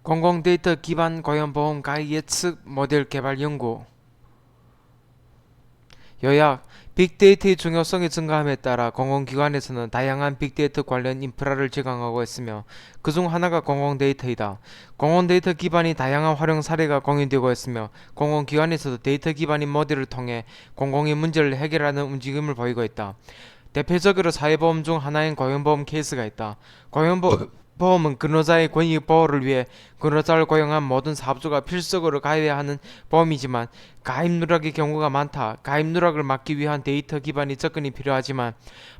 공공데이터 기반 고용보험 가입 예측 모델 개발 연구. 요약: 빅데이터의 중요성이 증가함에 따라 공공기관에서는 다양한 빅데이터 관련 인프라를 제공하고 있으며 그중 하나가 공공데이터이다. 공공데이터 기반이 다양한 활용 사례가 공유되고 있으며 공공기관에서도 데이터 기반인 모델을 통해 공공의 문제를 해결하는 움직임을 보이고 있다. 대표적으로 사회보험 중 하나인 고용보험 케이스가 있다. 고용보험은 근로자의 권익 보호를 위해 근로자를 고용한 모든 사업주가 필수적으로 가입해야 하는 보험이지만 가입 누락의 경우가 많다. 가입 누락을 막기 위한 데이터 기반의 접근이 필요하지만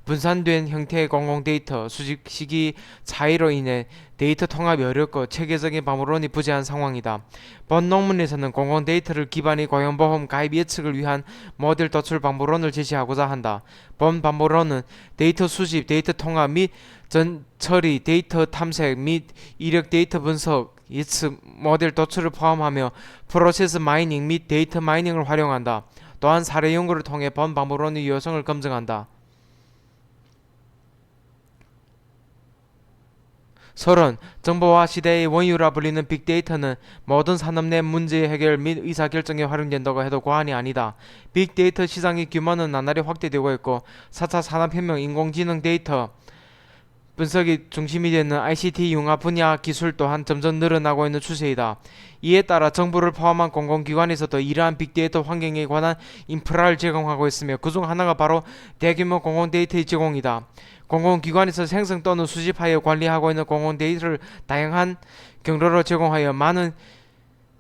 분산된 형태의 공공데이터 수집 시기 차이로 인해 데이터 통합이 어렵고 체계적인 방법론이 부재한 상황이다. 본 논문에서는 공공데이터를 기반의 고용보험 가입 예측을 위한 모델 도출 방법론을 제시하고자 한다. 본 방법론은 데이터 수집, 데이터 통합 및 전 처리, 데이터 탐색 및 이력 데이터 분석, 예측 모델 도출을 포함하며 프로세스 마이닝 및 데이터 마이닝을 활용한다. 또한 사례 연구를 통해 본 방법론의 유효성을 검증한다. 서론: 정보화 시대의 원유라 불리는 빅데이터는 모든 산업 내 문제 해결 및 의사결정에 활용된다고 해도 과언이 아니다. 빅데이터 시장의 규모는 나날이 확대되고 있고 4차 산업혁명 인공지능 데이터 분석이 중심이 되는 ICT 융합 분야 기술 또한 점점 늘어나고 있는 추세이다. 이에 따라 정부를 포함한 공공기관에서도 이러한 빅데이터 환경에 관한 인프라를 제공하고 있으며 그중 하나가 바로 대규모 공공데이터의 제공이다. 공공기관에서 생성 또는 수집하여 관리하고 있는 공공데이터를 다양한 경로로 제공하여 많은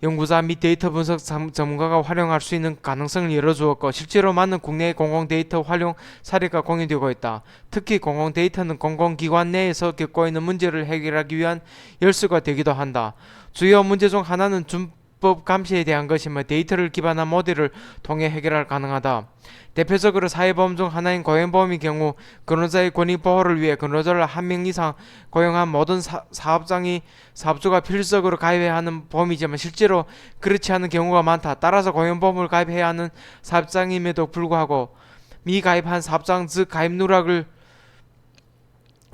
연구자 및 데이터 분석 전문가가 활용할 수 있는 가능성을 열어주었고 실제로 많은 국내의 공공데이터 활용 사례가 공유되고 있다. 특히 공공데이터는 공공기관 내에서 겪고 있는 문제를 해결하기 위한 열쇠가 되기도 한다. 주요 문제 중 하나는 준법 감시에 대한 것이며 데이터를 기반한 모델을 통해 해결할 가능하다. 대표적으로 사회보험 중 하나인 고용보험의 경우 근로자의 권익 보호를 위해 근로자를 한 명 이상 고용한 모든 사업주가 필수적으로 가입해야 하는 보험이지만 실제로 그렇지 않은 경우가 많다. 따라서 고용보험을 가입해야 하는 사업장임에도 불구하고 미가입한 사업장 즉 가입 누락을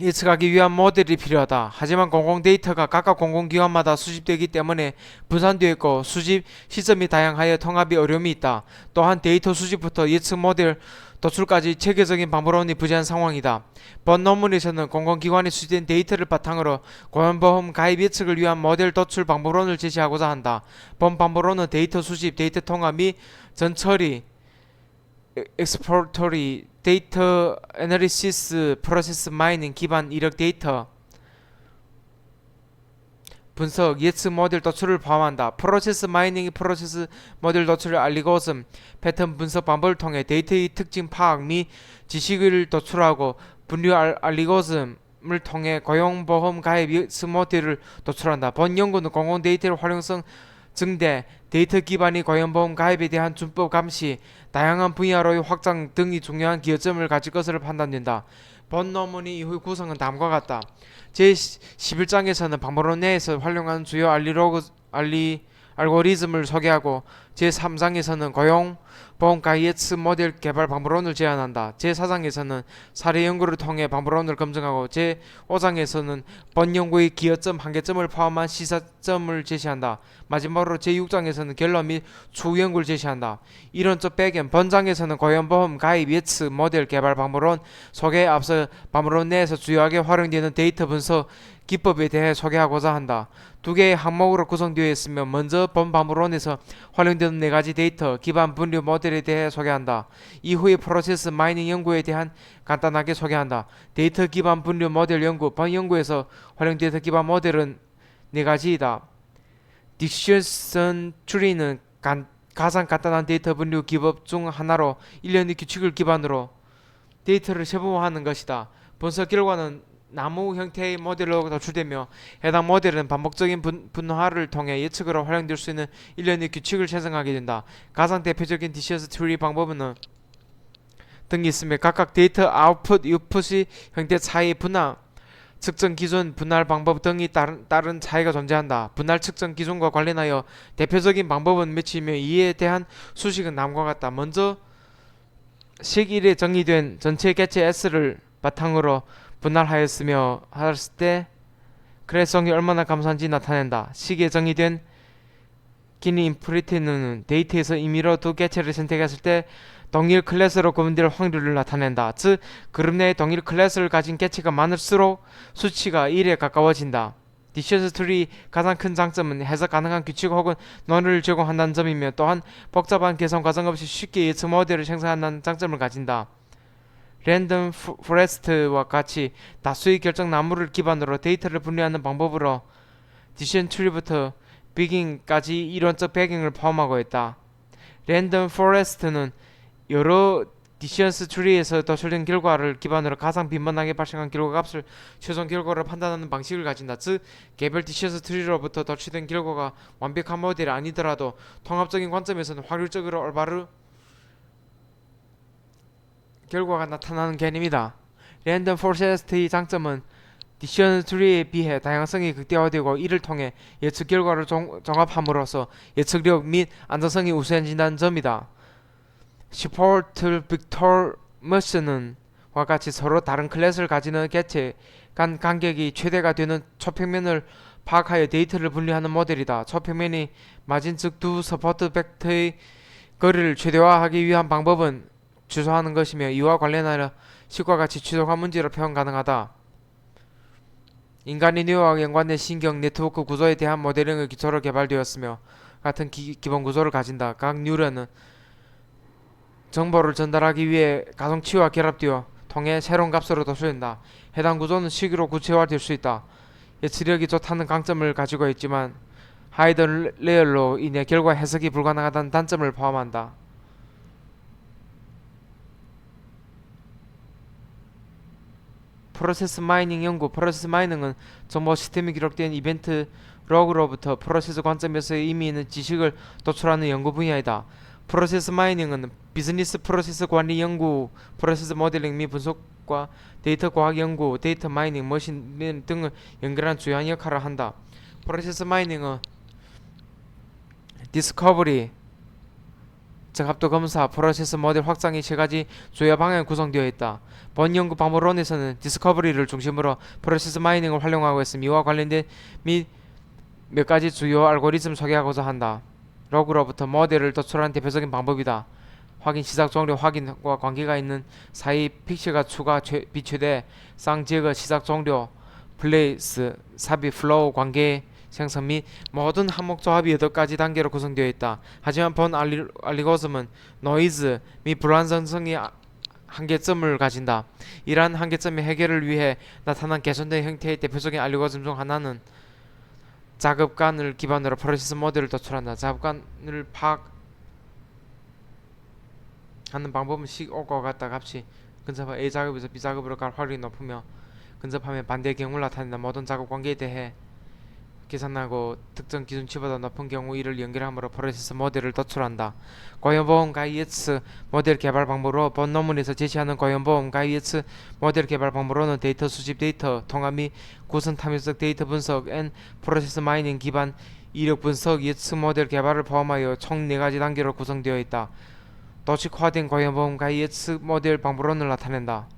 예측하기 위한 모델이 필요하다. 하지만 공공데이터가 각각 공공기관마다 수집되기 때문에 분산되어 있고 수집 시점이 다양하여 통합이 어려움이 있다. 또한 데이터 수집부터 예측 모델 도출까지 체계적인 방법론이 부재한 상황이다. 본 논문에서는 공공기관에 수집된 데이터를 바탕으로 고용보험 가입 예측을 위한 모델 도출 방법론을 제시하고자 한다. 본 방법론은 데이터 수집, 데이터 통합 및 전처리, exploratory 데이터 애널리시스, 프로세스 마이닝 기반 이력 데이터 분석, 예측 모델 도출을 포함한다. 프로세스 마이닝이 프로세스 모델 도출을 알고리즘, 패턴 분석 방법을 통해 데이터의 특징 파악 및 지식을 도출하고 분류 알고리즘을 통해 고용보험 가입 예측 모델을 도출한다. 본 연구는 공공데이터의 활용성 증대, 데이터 기반의 고용보험 가입에 대한 준법 감시, 다양한 분야로의 확장 등이 중요한 기여점을 가질 것으로 판단된다. 본 논문의 이후 구성은 다음과 같다. 제11장에서는 방법론 내에서 활용하는 주요 알고리즘을 소개하고 제3장에서는 고용보험 가입 예측 모델 개발 방법론을 제안한다. 제4장에서는 사례 연구를 통해 방법론을 검증하고 제5장에서는 본 연구의 기여점, 한계점을 포함한 시사점을 제시한다. 마지막으로 제6장에서는 결론 및 추후 연구를 제시한다. 이론적 배경: 본장에서는 고용보험 가입 예측 모델 개발 방법론 소개에 앞서 방법론 내에서 주요하게 활용되는 데이터 분석 기법에 대해 소개하고자 한다. 두 개의 항목으로 구성되어 있으며 먼저 본 방법론에서 활용되는 네 가지 데이터 기반 분류 모델에 대해 소개한다. 이후에 프로세스 마이닝 연구에 대한 간단하게 소개한다. 데이터 기반 분류 모델 연구: 본 연구에서 활용 데이터 기반 모델은 네 가지이다. 디시전 트리는 가장 간단한 데이터 분류 기법 중 하나로 일련의 규칙을 기반으로 데이터를 세분화하는 것이다. 분석 결과는 나무 형태의 모델로 도출되며 해당 모델은 반복적인 분화를 통해 예측으로 활용될 수 있는 일련의 규칙을 생성하게 된다. 가장 대표적인 디시전 트리 방법은 등이 있으며 각각 데이터 아웃풋, 인풋의 형태 차이, 분할 측정 기준, 분할 방법 등이 다른 차이가 존재한다. 분할 측정 기준과 관련하여 대표적인 방법은 몇이며 이에 대한 수식은 다음과 같다. 먼저 식 1에 정의된 전체 개체 S를 바탕으로 분할하였으며 했을 때 클래스성이 얼마나 감소한지 나타낸다. 시기에 정의된 기니 인프리트는 데이터에서 임의로 두 개체를 선택했을 때 동일 클래스로 구분될 확률을 나타낸다. 즉 그룹 내에 동일 클래스를 가진 개체가 많을수록 수치가 1에 가까워진다. 디셔스 트리 가장 큰 장점은 해석 가능한 규칙 혹은 논리를 제공한다는 점이며 또한 복잡한 계산 과정 없이 쉽게 예측 모델을 생성한다는 장점을 가진다. 랜덤 포레스트와 같이 다수의 결정 나무를 기반으로 데이터를 분류하는 방법으로 디시전 트리부터 비깅까지 이론적 배경을 포함하고 있다. 랜덤 포레스트는 여러 디시전스 트리에서 도출된 결과를 기반으로 가장 빈번하게 발생한 결과 값을 최종 결과로 판단하는 방식을 가진다. 즉 개별 디시전스 트리로부터 도출된 결과가 완벽한 모델이 아니더라도 통합적인 관점에서는 확률적으로 올바른 결과가 나타나는 개념이다. 랜덤 포레스트의 장점은 디시전 트리에 비해 다양성이 극대화되고 이를 통해 예측 결과를 종합함으로써 예측력 및 안정성이 우수해진다는 점이다. 시포트 빅토르 머스는 와 같이 서로 다른 클래스를 가지는 개체 간 간격이 최대가 되는 초평면을 파악하여 데이터를 분류하는 모델이다. 초평면이 마진 즉 두 서포트 벡터의 거리를 최대화하기 위한 방법은 주소하는 것이며 이와 관련하여 식과 같이 추적화 문제로 표현 가능하다. 인간의 뇌와 연관된 신경 네트워크 구조에 대한 모델링을 기초로 개발되었으며 같은 기본 구조를 가진다. 각 뉴런은 정보를 전달하기 위해 가성치와 결합되어 통해 새로운 값으로 도출된다. 해당 구조는 시기로 구체화될 수 있다. 예측력이 좋다는 강점을 가지고 있지만 하이드 레이어로 인해 결과 해석이 불가능하다는 단점을 포함한다. 프로세스 마이닝 연구. 프로세스 마이닝은 정보 시스템에 기록된 이벤트 로그로부터 프로세스 관점에서 의미 있는 지식을 도출하는 연구 분야이다. 프로세스 마이닝은 비즈니스 프로세스 관리 연구, 프로세스 모델링 및 분석과 데이터 과학 연구, 데이터 마이닝, 머신 등을 연결하는 주요한 역할을 한다. 프로세스 마이닝은 디스커버리, 즉 합도 검사, 프로세스 모델 확장의 세 가지 주요 방향이 구성되어 있다. 본 연구 방법론에서는 디스커버리를 중심으로 프로세스 마이닝을 활용하고 있으며 이와 관련된 및 몇 가지 주요 알고리즘을 소개하고자 한다. 로그로부터 모델을 도출하는 대표적인 방법이다. 확인 시작 종료 확인과 관계가 있는 사이 픽셀과 추가 비최대 쌍제거 시작 종료 플레이스 삽입 플로우 관계 생성 및 모든 항목 조합이 8가지 단계로 구성되어 있다. 하지만 본 알고리즘은 노이즈 및 불완전성이 한계점을 가진다. 이러한 한계점의 해결을 위해 나타난 개선된 형태의 대표적인 알고리즘 중 하나는 작업관을 기반으로 프로세스 모델을 도출한다. 작업관을 파악하는 방법은 식오과 같다. 값이 근접하 A 작업에서 B 작업으로 갈 확률이 높으며 근접하면 반대의 경우를 나타낸다. 모든 작업 관계에 대해 계산하고 특정 기준치보다 높은 경우 이를 연결함으로 프로세스 모델을 도출한다. 고연보험 가이에츠 모델 개발 방법으로 본 논문에서 제시하는 고연보험 가이에츠 모델 개발 방법으로는 데이터 수집, 데이터 통합 및 구성 탐색적 데이터 분석, 앤 프로세스 마이닝 기반 이력 분석, 예측 모델 개발을 포함하여 총 4가지 단계로 구성되어 있다. 도식화된 고연보험 가이에츠 모델 방법론을 나타낸다.